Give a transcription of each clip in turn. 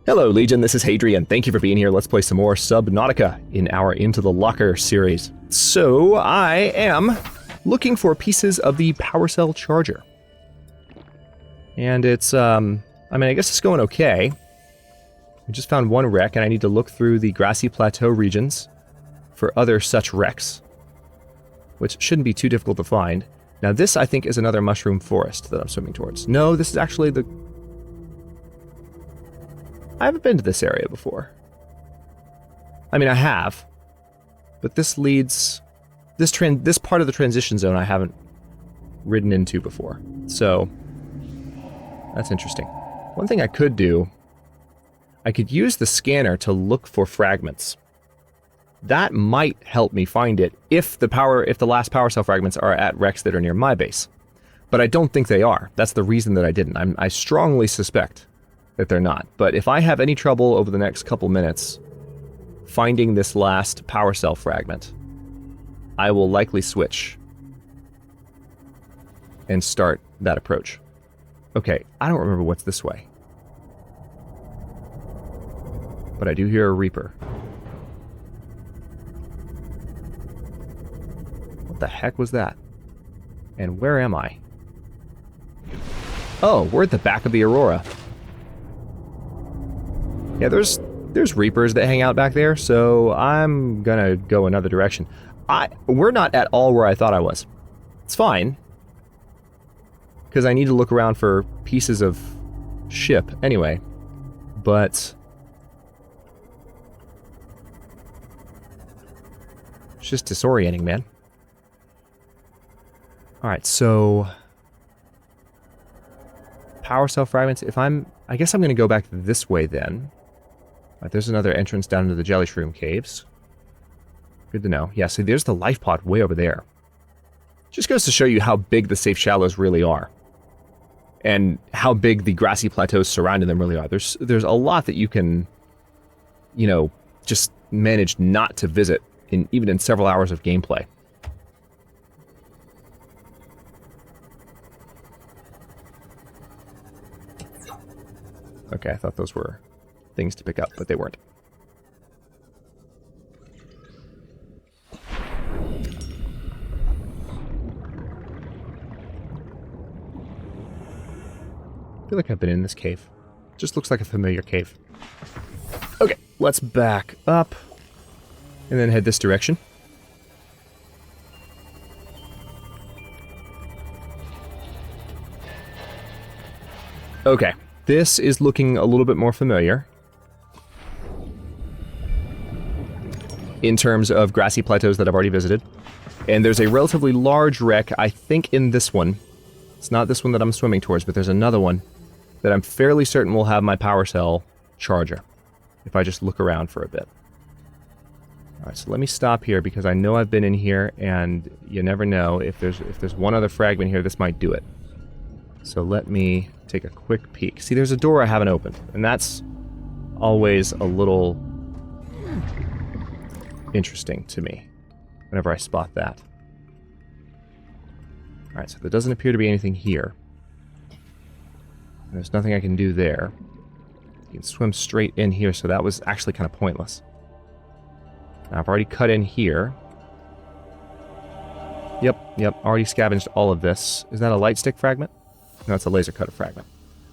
Hello Legion, this is Hadrian. Thank you for being here. Let's play some more Subnautica in our Into the Locker series. So I am looking for pieces of the power cell charger. And it's, I guess it's going okay. I just found one wreck and I need to look through the grassy plateau regions for other such wrecks, which shouldn't be too difficult to find. Now this, I think, is another mushroom forest that I'm swimming towards. No, this is actually the... I haven't been to this area before. I mean, I have, but this leads... This part of the transition zone I haven't ridden into before, so that's interesting. One thing I could do, I could use the scanner to look for fragments. That might help me find it if the last power cell fragments are at wrecks that are near my base. But I don't think they are. That's the reason that I didn't. I strongly suspect that they're not. But if I have any trouble over the next couple minutes finding this last power cell fragment, I will likely switch and start that approach. Okay, I don't remember what's this way. But I do hear a Reaper. What the heck was that? And where am I? Oh, we're at the back of the Aurora. Yeah, there's Reapers that hang out back there, so I'm gonna go another direction. We're not at all where I thought I was. It's fine, because I need to look around for pieces of ship anyway, but it's just disorienting, man. Alright, so power cell fragments. I guess I'm gonna go back this way then. Right, there's another entrance down into the jelly shroom caves. Good to know. Yeah, see, there's the life pod way over there. Just goes to show you how big the safe shallows really are. And how big the grassy plateaus surrounding them really are. There's a lot that you can, just manage not to visit, even in several hours of gameplay. Okay, I thought those were things to pick up, but they weren't. I feel like I've been in this cave. Just looks like a familiar cave. Okay, let's back up and then head this direction. Okay, this is looking a little bit more familiar in terms of grassy plateaus that I've already visited. And there's a relatively large wreck, I think, in this one. It's not this one that I'm swimming towards, but there's another one that I'm fairly certain will have my power cell charger, if I just look around for a bit. Alright, so let me stop here, because I know I've been in here, and you never know, if there's one other fragment here, this might do it. So let me take a quick peek. See, there's a door I haven't opened, and that's always a little interesting to me whenever I spot that. Alright, so there doesn't appear to be anything here. There's nothing I can do there. You can swim straight in here, so that was actually kind of pointless. Now, I've already cut in here. Yep, already scavenged all of this. Is that a light stick fragment? No, it's a laser cutter fragment.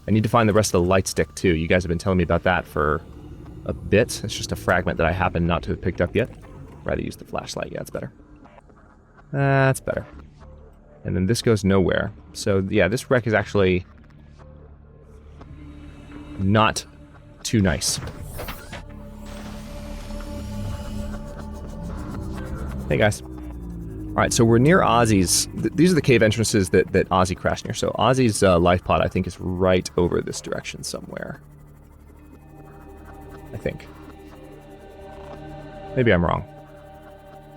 I need to find the rest of the light stick, too. You guys have been telling me about that for a bit. It's just a fragment that I happen not to have picked up yet. Rather use the flashlight. Yeah, it's better. That's better. And then this goes nowhere. So, yeah, this wreck is actually not too nice. Hey, guys. Alright, so we're near Ozzy's. These are the cave entrances that Ozzy crashed near. So Ozzy's life pod, I think, is right over this direction somewhere. I think. Maybe I'm wrong.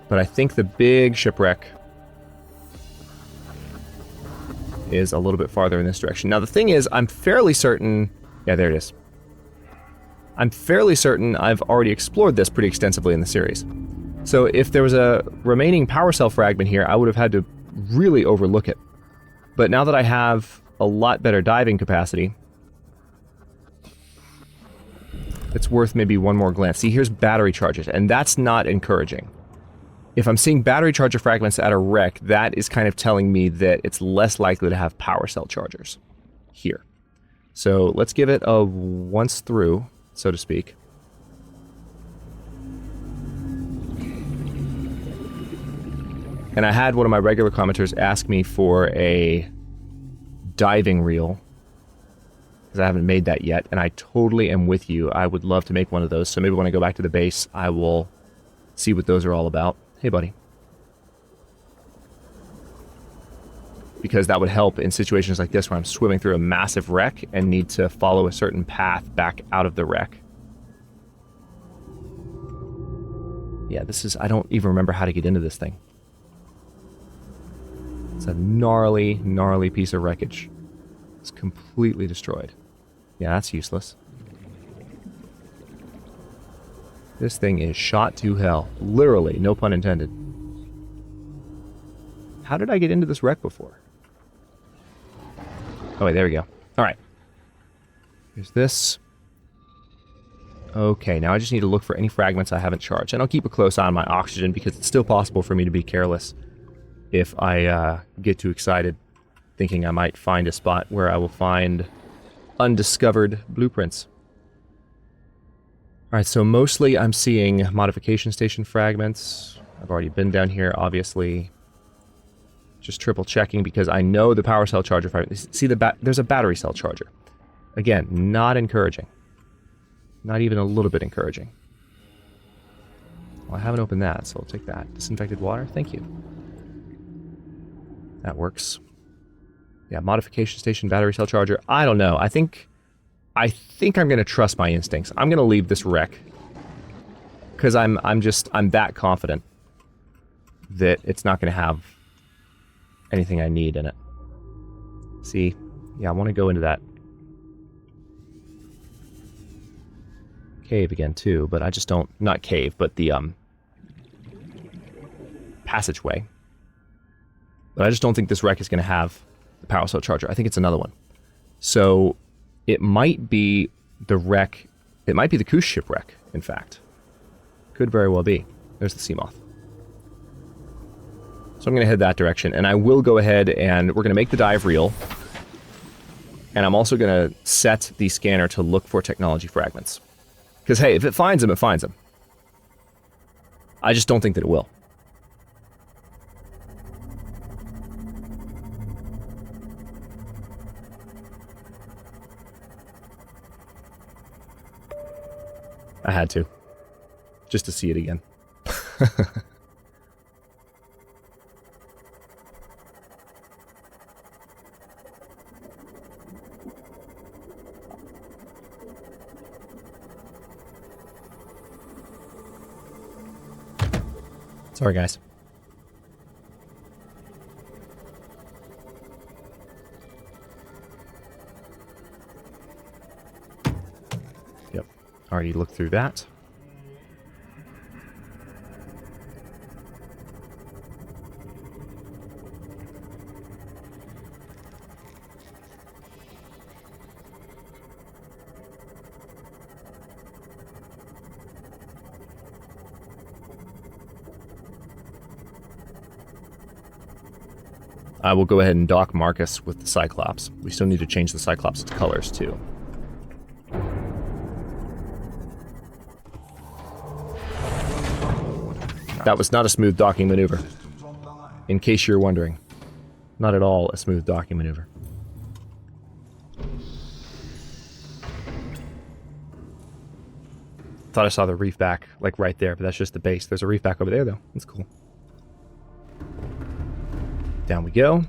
But I think the big shipwreck is a little bit farther in this direction. Now, the thing is, I'm fairly certain... Yeah, there it is. I'm fairly certain I've already explored this pretty extensively in the series. So if there was a remaining power cell fragment here, I would have had to really overlook it. But now that I have a lot better diving capacity, it's worth maybe one more glance. See, here's battery charges, and that's not encouraging. If I'm seeing battery charger fragments at a wreck, that is kind of telling me that it's less likely to have power cell chargers here. So let's give it a once through, so to speak. And I had one of my regular commenters ask me for a diving reel, because I haven't made that yet, and I totally am with you. I would love to make one of those, so maybe when I go back to the base, I will see what those are all about. Hey, buddy. Because that would help in situations like this where I'm swimming through a massive wreck and need to follow a certain path back out of the wreck. Yeah, this is... I don't even remember how to get into this thing. It's a gnarly, gnarly piece of wreckage. It's completely destroyed. Yeah, that's useless. This thing is shot to hell. Literally, no pun intended. How did I get into this wreck before? Oh, wait, there we go. Alright. Here's this. Okay, now I just need to look for any fragments I haven't charged. And I'll keep a close eye on my oxygen, because it's still possible for me to be careless if I get too excited, thinking I might find a spot where I will find undiscovered blueprints. Alright, so mostly I'm seeing modification station fragments. I've already been down here, obviously. Just triple checking because I know the power cell charger fragment. See, there's a battery cell charger. Again, not encouraging. Not even a little bit encouraging. Well, I haven't opened that, so I'll take that. Disinfected water, thank you. That works. Yeah, modification station, battery cell charger. I don't know. I think I'm going to trust my instincts. I'm going to leave this wreck. Because I'm that confident that it's not going to have anything I need in it. See? Yeah, I want to go into that cave again too, but I just don't... Not cave, but the passageway. But I just don't think this wreck is going to have the power cell charger. I think it's another one. So it might be the wreck... It might be the cruise ship wreck, in fact. Could very well be. There's the sea moth. So I'm going to head that direction, and I will go ahead and we're going to make the dive reel. And I'm also going to set the scanner to look for technology fragments. Because, hey, if it finds them, it finds them. I just don't think that it will. I had to. Just to see it again. Sorry, guys. Yep. Already looked through that. I will go ahead and dock Marcus with the Cyclops. We still need to change the Cyclops' colors, too. That was not a smooth docking maneuver. In case you're wondering. Not at all a smooth docking maneuver. Thought I saw the reef back, like right there, but that's just the base. There's a reef back over there, though. That's cool. Down we go.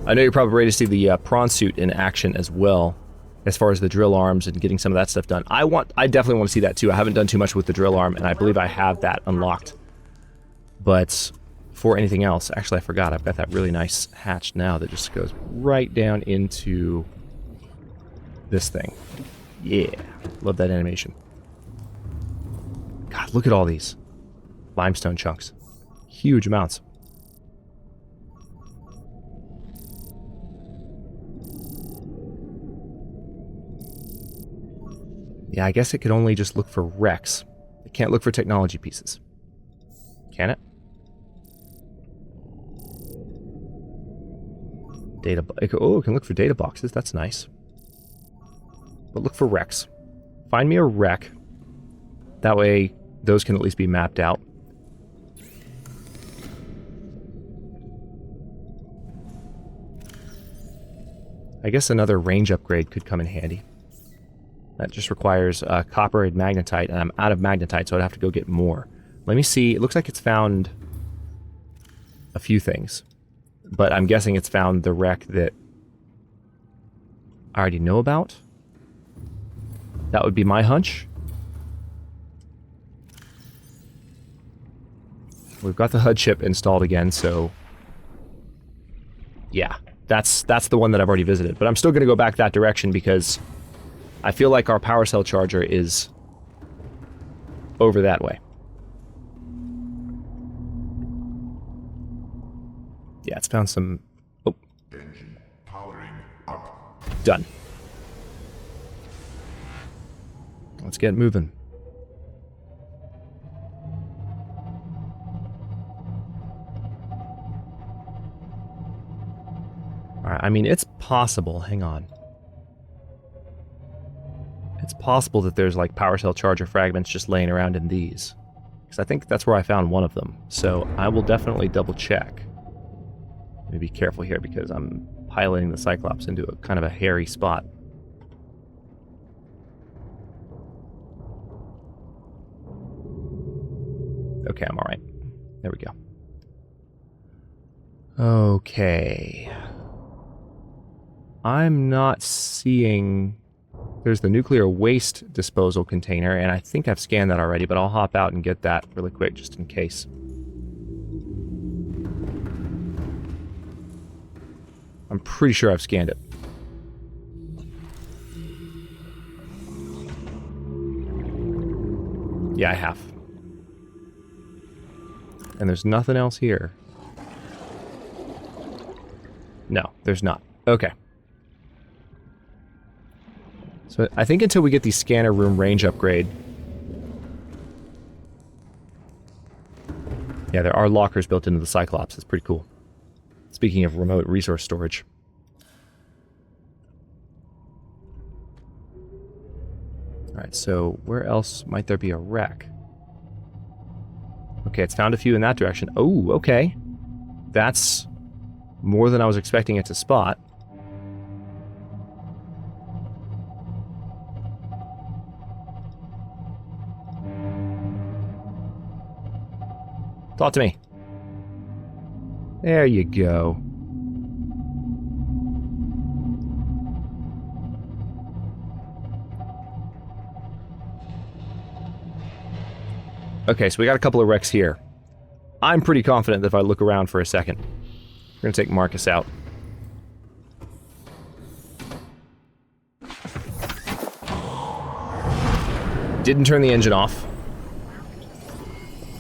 I know you're probably ready to see the prawn suit in action as well, as far as the drill arms and getting some of that stuff done. I definitely want to see that too. I haven't done too much with the drill arm, and I believe I have that unlocked. But for anything else, actually I forgot, I've got that really nice hatch now that just goes right down into this thing. Yeah, love that animation. God, look at all these limestone chunks. Huge amounts. Yeah, I guess it could only just look for wrecks. It can't look for technology pieces. Can it? Oh, it can look for data boxes. That's nice. But look for wrecks. Find me a wreck. That way, those can at least be mapped out. I guess another range upgrade could come in handy. That just requires copper and magnetite, and I'm out of magnetite, so I'd have to go get more. Let me see. It looks like it's found a few things. But I'm guessing it's found the wreck that I already know about. That would be my hunch. We've got the HUD chip installed again, so... yeah, that's the one that I've already visited. But I'm still going to go back that direction because I feel like our power cell charger is over that way. Yeah, it's found some... oh. Engine powering up. Done. Let's get moving. Alright, I mean, it's possible. Hang on. It's possible that there's, like, power cell charger fragments just laying around in these. Because I think that's where I found one of them. So I will definitely double check. Let me be careful here because I'm piloting the Cyclops into a kind of a hairy spot. Okay, I'm alright. There we go. Okay. I'm not seeing... there's the nuclear waste disposal container, and I think I've scanned that already, but I'll hop out and get that really quick just in case. I'm pretty sure I've scanned it. Yeah, I have. And there's nothing else here. No, there's not. Okay. So I think until we get the scanner room range upgrade... yeah, there are lockers built into the Cyclops. It's pretty cool. Speaking of remote resource storage. Alright, so where else might there be a wreck? Okay, it's found a few in that direction. Oh, okay. That's more than I was expecting it to spot. Talk to me. There you go. Okay, so we got a couple of wrecks here. I'm pretty confident that if I look around for a second, we're gonna take Marcus out. Didn't turn the engine off.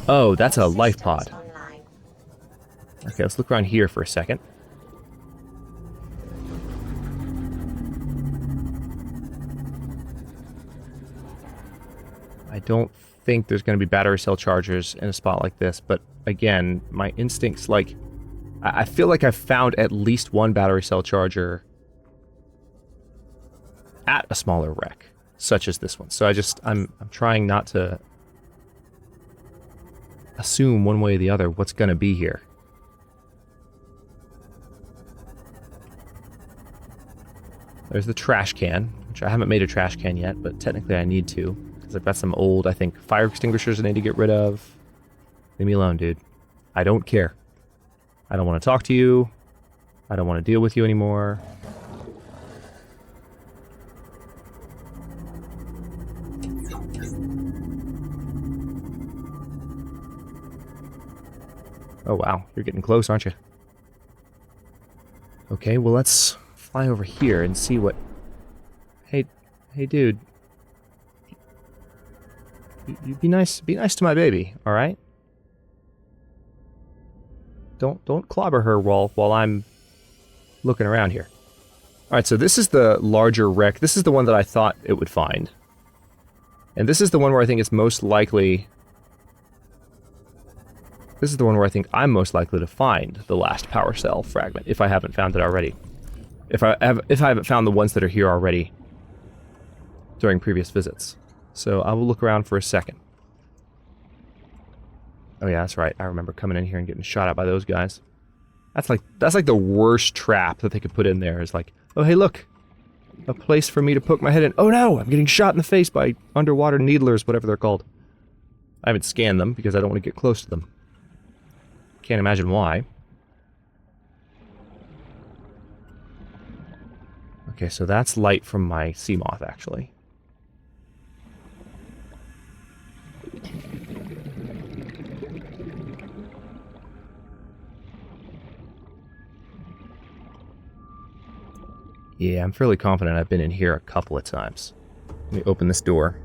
Oh, that's a life pod. Okay, let's look around here for a second. I don't think there's going to be battery cell chargers in a spot like this, but again, my instincts, like, I feel like I've found at least one battery cell charger at a smaller wreck, such as this one. So I'm trying not to assume one way or the other what's going to be here. There's the trash can, which I haven't made a trash can yet, but technically I need to, because I've got some old, I think, fire extinguishers I need to get rid of. Leave me alone, dude. I don't care. I don't want to talk to you. I don't want to deal with you anymore. Oh wow, you're getting close, aren't you? Okay, well let's fly over here and see what... Hey dude. You be nice to my baby, alright? Don't clobber her while I'm looking around here. Alright, so this is the larger wreck. This is the one that I thought it would find. And this is the one where I think it's most likely... This is the one where I think I'm most likely to find the last power cell fragment, if I haven't found it already. If I haven't found the ones that are here already during previous visits. So I will look around for a second. Oh yeah, that's right. I remember coming in here and getting shot at by those guys. That's like the worst trap that they could put in there. Is like, oh hey look, a place for me to poke my head in. Oh no, I'm getting shot in the face by underwater needlers, whatever they're called. I haven't scanned them because I don't want to get close to them. Can't imagine why. Okay, so that's light from my sea moth, actually. Yeah, I'm fairly confident I've been in here a couple of times. Let me open this door.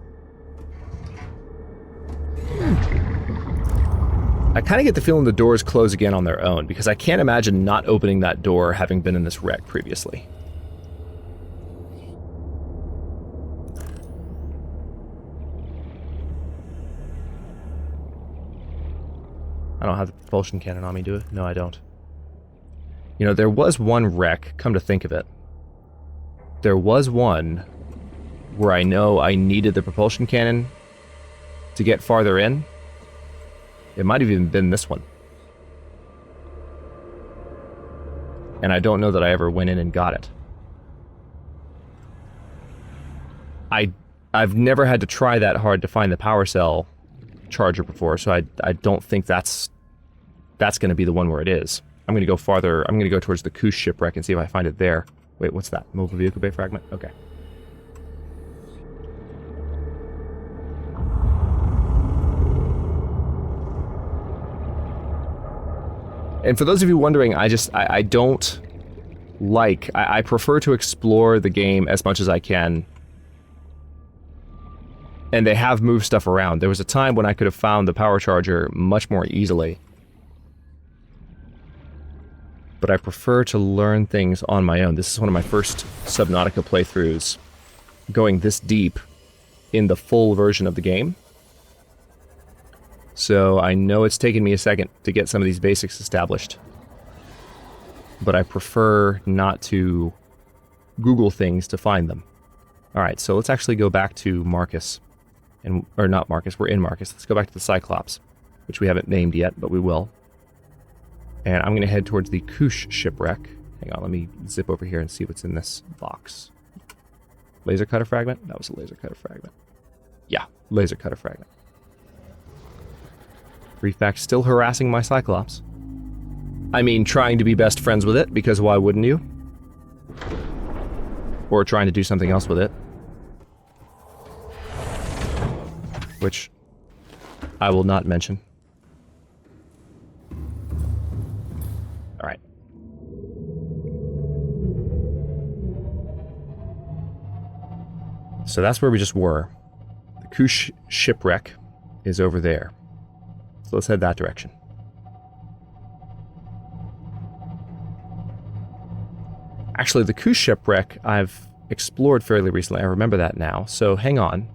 I kind of get the feeling the doors close again on their own, because I can't imagine not opening that door having been in this wreck previously. I don't have the propulsion cannon on me, do I? No, I don't. You know, there was one wreck, come to think of it. There was one where I know I needed the propulsion cannon to get farther in. It might have even been this one. And I don't know that I ever went in and got it. I've never had to try that hard to find the power cell charger before, so I don't think that's going to be the one where it is. I'm going to go farther. I'm going to go towards the Koosh shipwreck and see if I find it there. Wait, what's that? Mobile vehicle bay fragment? Okay. And for those of you wondering, I don't like... I prefer to explore the game as much as I can. And they have moved stuff around. There was a time when I could have found the power charger much more easily. But I prefer to learn things on my own. This is one of my first Subnautica playthroughs going this deep in the full version of the game. So I know it's taken me a second to get some of these basics established. But I prefer not to Google things to find them. Alright, so let's actually go back to Marcus. Or not Marcus, we're in Marcus. Let's go back to the Cyclops, which we haven't named yet, but we will. And I'm going to head towards the Koosh shipwreck. Hang on, let me zip over here and see what's in this box. Laser cutter fragment? That was a laser cutter fragment. Yeah, laser cutter fragment. Refact still harassing my Cyclops. I mean, trying to be best friends with it, because why wouldn't you? Or trying to do something else with it. Which I will not mention. Alright. So that's where we just were. The Koosh shipwreck is over there. So let's head that direction. Actually, the Koosh shipwreck I've explored fairly recently. I remember that now. So hang on.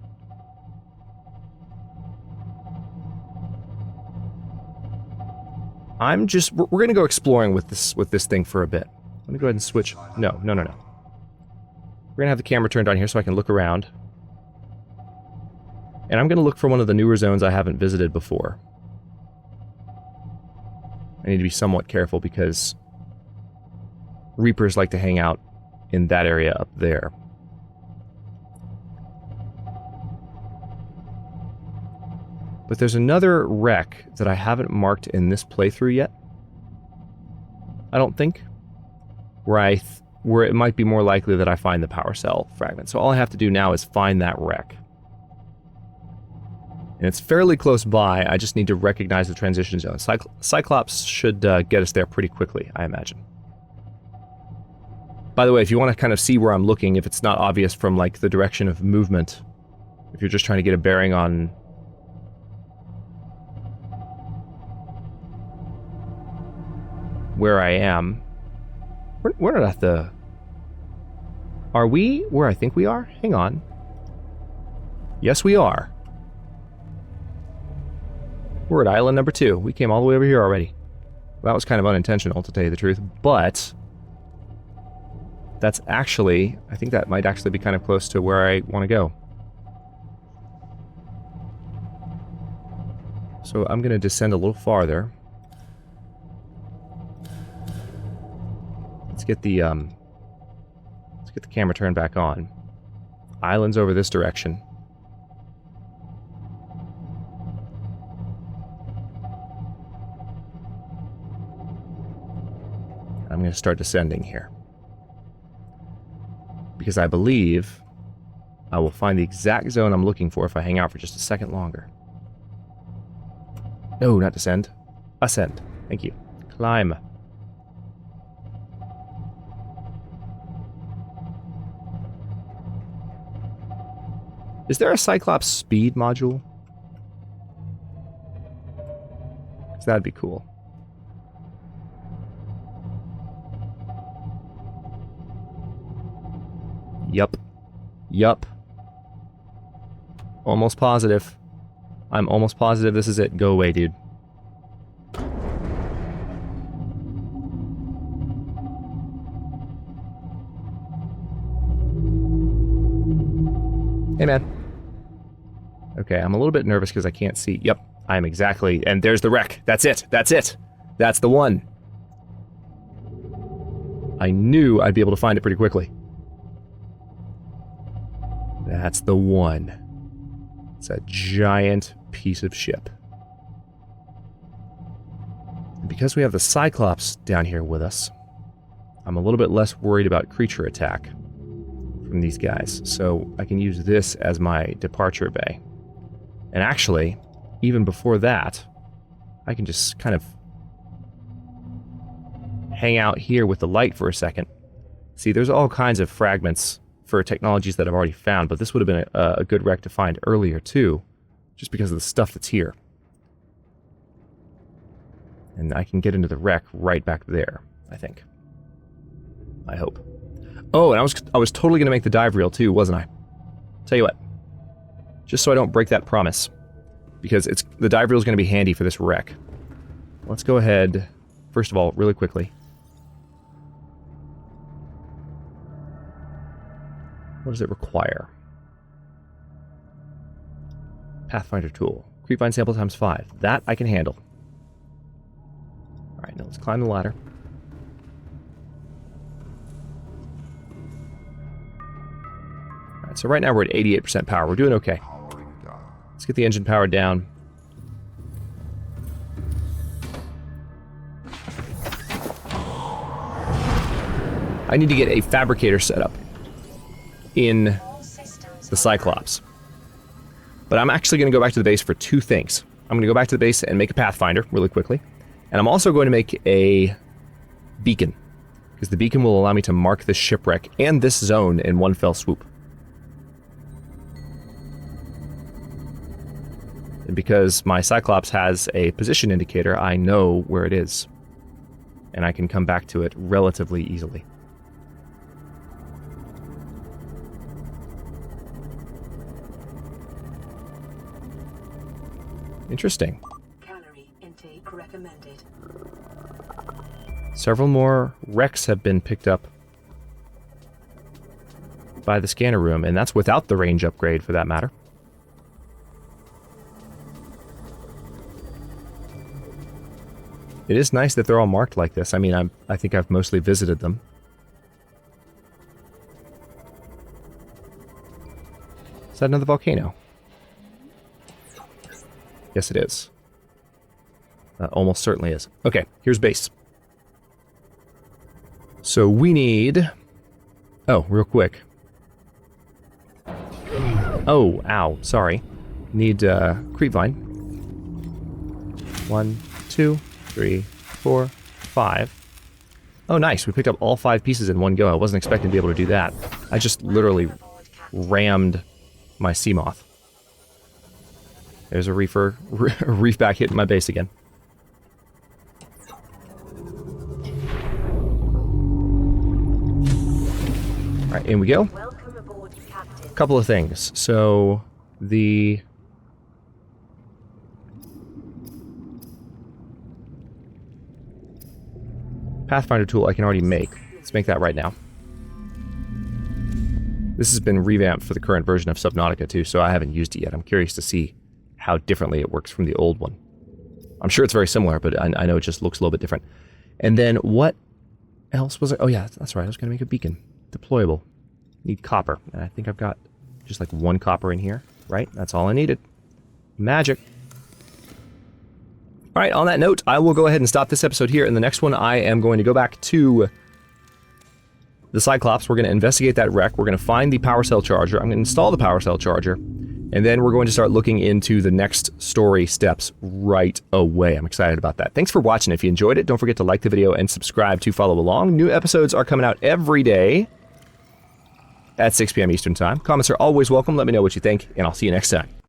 We're going to go exploring with this thing for a bit. Let me go ahead and switch. No. We're going to have the camera turned on here so I can look around. And I'm going to look for one of the newer zones I haven't visited before. I need to be somewhat careful because Reapers like to hang out in that area up there. But there's another wreck that I haven't marked in this playthrough yet. I don't think. Where it might be more likely that I find the power cell fragment. So all I have to do now is find that wreck. And it's fairly close by. I just need to recognize the transition zone. Cyclops should get us there pretty quickly, I imagine. By the way, if you want to kind of see where I'm looking, if it's not obvious from like the direction of movement, if you're just trying to get a bearing on where I am. We're not at the... Are we where I think we are? Hang on. Yes, we are. We're at island number 2. We came all the way over here already. Well, that was kind of unintentional, to tell you the truth, but that's actually, I think that might actually be kind of close to where I want to go. So I'm going to descend a little farther. Let's get the camera turned back on. Island's over this direction. I'm going to start descending here. Because I believe I will find the exact zone I'm looking for if I hang out for just a second longer. No, not descend. Ascend. Thank you. Climb. Is there a Cyclops speed module? 'Cause that'd be cool. Yup. Yup. Almost positive. I'm almost positive this is it. Go away, dude. Hey, man. Okay, I'm a little bit nervous because I can't see. Yep, I'm exactly... And there's the wreck. That's it. That's it. That's the one. I knew I'd be able to find it pretty quickly. That's the one. It's a giant piece of ship. And because we have the Cyclops down here with us, I'm a little bit less worried about creature attack from these guys. So I can use this as my departure bay. And actually, even before that, I can just kind of hang out here with the light for a second. See, there's all kinds of fragments for technologies that I've already found, but this would have been a good wreck to find earlier too, just because of the stuff that's here. And I can get into the wreck right back there, I think. I hope. Oh, and I was totally going to make the dive reel too, wasn't I? Tell you what, just so I don't break that promise, because the dive reel is going to be handy for this wreck. Let's go ahead, first of all, really quickly. What does it require? Pathfinder tool. Creepvine sample times 5. That I can handle. Alright, now let's climb the ladder. Alright, so right now we're at 88% power. We're doing okay. Let's get the engine powered down. I need to get a fabricator set up in the Cyclops. But I'm actually going to go back to the base for 2 things. I'm going to go back to the base and make a Pathfinder really quickly. And I'm also going to make a beacon, because the beacon will allow me to mark this shipwreck and this zone in one fell swoop. And because my Cyclops has a position indicator, I know where it is. And I can come back to it relatively easily. Interesting. Calorie intake recommended. Several more wrecks have been picked up by the scanner room, and that's without the range upgrade for that matter. It is nice that they're all marked like this. I mean, I think I've mostly visited them. Is that another volcano? Yes, it is. Almost certainly is. Okay, here's base. So we need... Oh, real quick. Oh, ow, sorry. Need creepvine. 1, 2, 3, 4, 5. Oh, nice. We picked up all 5 pieces in one go. I wasn't expecting to be able to do that. I just literally rammed my sea moth. There's a reef back hitting my base again. Alright, in we go. Welcome aboard, Captain. Couple of things. So, the... Pathfinder tool I can already make. Let's make that right now. This has been revamped for the current version of Subnautica too, so I haven't used it yet. I'm curious to see how differently it works from the old one. I'm sure it's very similar, but I know it just looks a little bit different. And then what else was it? Oh yeah, that's right. I was going to make a beacon. Deployable. Need copper. And I think I've got just like 1 copper in here, right? That's all I needed. Magic. All right, on that note, I will go ahead and stop this episode here. In the next one, I am going to go back to the Cyclops. We're going to investigate that wreck. We're going to find the power cell charger. I'm going to install the power cell charger. And then we're going to start looking into the next story steps right away. I'm excited about that. Thanks for watching. If you enjoyed it, don't forget to like the video and subscribe to follow along. New episodes are coming out every day at 6 p.m. Eastern Time. Comments are always welcome. Let me know what you think, and I'll see you next time.